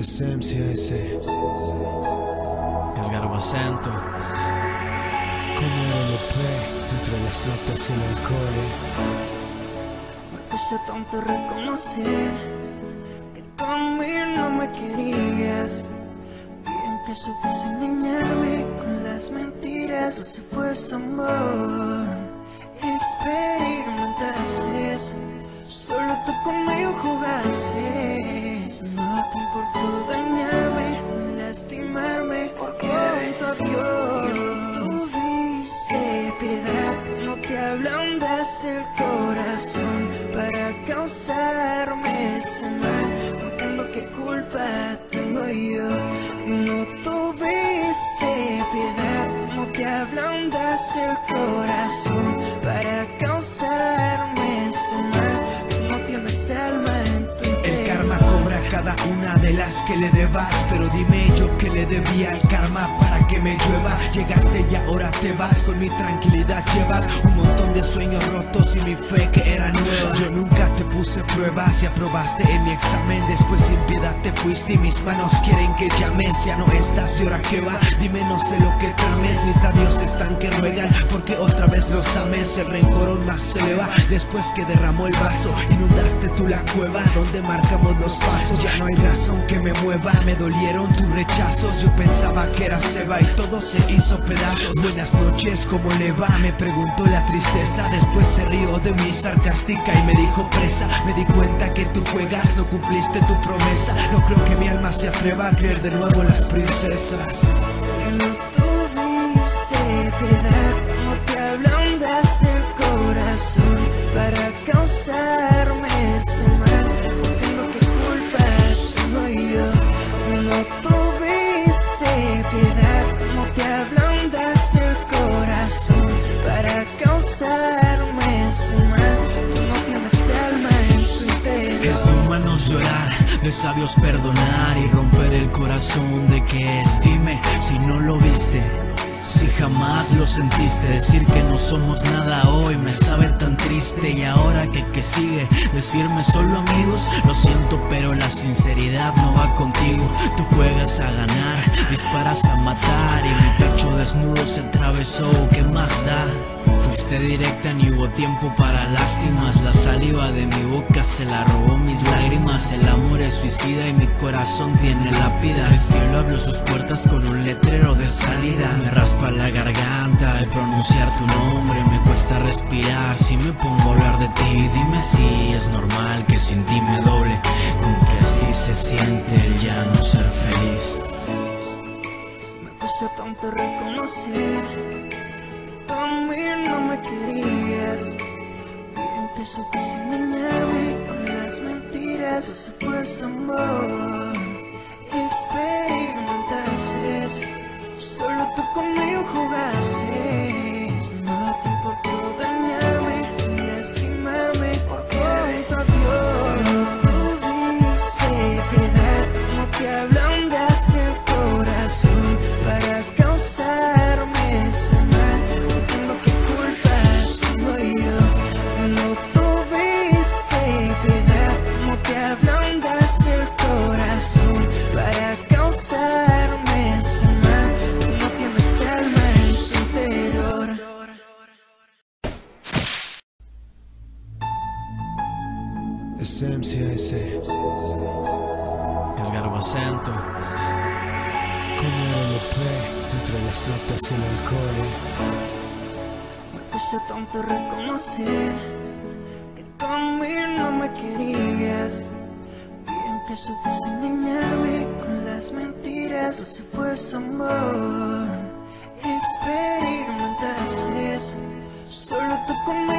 SMCS, Edgar Basento, con LP, entre las notas y el alcohol. Me puse tonto a reconocer que tú a mí no me querías. Bien que supiste engañarme con las mentiras. No se pues amor, experimentaste. Solo tú conmigo jugaste. No te importó dañarme, lastimarme. Porque junto a Dios no tuviste piedad. No te ablandas el corazón para causarme ese mal. No entiendo qué culpa tengo yo. No tuviste piedad. No te ablandas el corazón para causarme ese mal. No tienes alma en tu interior. El karma cobra cada una de las que le debas. Pero dime yo que le debía al karma para que me llueva. Llegaste y ahora te vas, con mi tranquilidad llevas un montón de sueños rotos y mi fe que era nueva. Yo nunca te puse pruebas y aprobaste en mi examen. Después sin piedad te fuiste y mis manos quieren que llames. Ya no estás y ahora qué va, dime no sé lo que trames. Mis labios están que ruegan porque otra vez los ames. El rencor aún más se eleva después que derramó el vaso. Inundaste tú la cueva donde marcamos los pasos. Ya no hay razón que me mueva, me dolieron tus rechazos. Yo pensaba que era Seba y todo se hizo pedazos. Buenas noches, ¿cómo le va? Me preguntó la tristeza. Después se rió de mí sarcástica y me dijo presa. Me di cuenta que tú juegas, no cumpliste tu promesa. No creo que mi alma se atreva a creer de nuevo en las princesas. No tuviste piedad, no te ablandas el corazón para causarme ese mal. No tengo qué culpa tengo yo. No tuviste piedad, no te ablandas el corazón para causarme ese mal. Tú no tienes alma en tu interior. es de humanos llorar, de sabios perdonar y romper el corazón. ¿De qué es? Dime si no lo viste, si jamás lo sentiste. Decir que no somos nada hoy me sabe tan triste. Y ahora que sigue, decirme solo amigos. Lo siento pero la sinceridad no va contigo. Tú juegas a ganar, disparas a matar y mi pecho desnudo se atravesó. ¿Qué más da? Fuiste directa, ni hubo tiempo para lástimas. La saliva de mi boca se la robó mis lágrimas. El amor es suicida y mi corazón tiene lápida. El cielo abrió sus puertas con un letrero de salida. Me raspa la garganta al pronunciar tu nombre. Me cuesta respirar si me pongo a hablar de ti. Dime si es normal que sin ti me doble. Con que así se siente el ya no ser feliz. Me puse tonto a reconocer tú a mí no me querías. Bien que supiste engañarme con las mentiras. No se pues amor, experimentaste. Solo tú conmigo jugaste. No te importó dañarme, lastimarme. Porque junto a Dios no tuviste piedad. No te ablandas el corazón para causarme ese mal. No tengo qué culpa tengo yo. No tuviste piedad. No te ablandas el corazón para causarme ese mal. Tú no tienes alma en tu interior. SMCS, Edgar Basento, con LP, entre las notas y el alcohol. Me puse tonto a reconocer que tú a mí no me querías. Bien que supiste engañarme con las mentiras. No se pues amor, experimentaste. Solo tú conmigo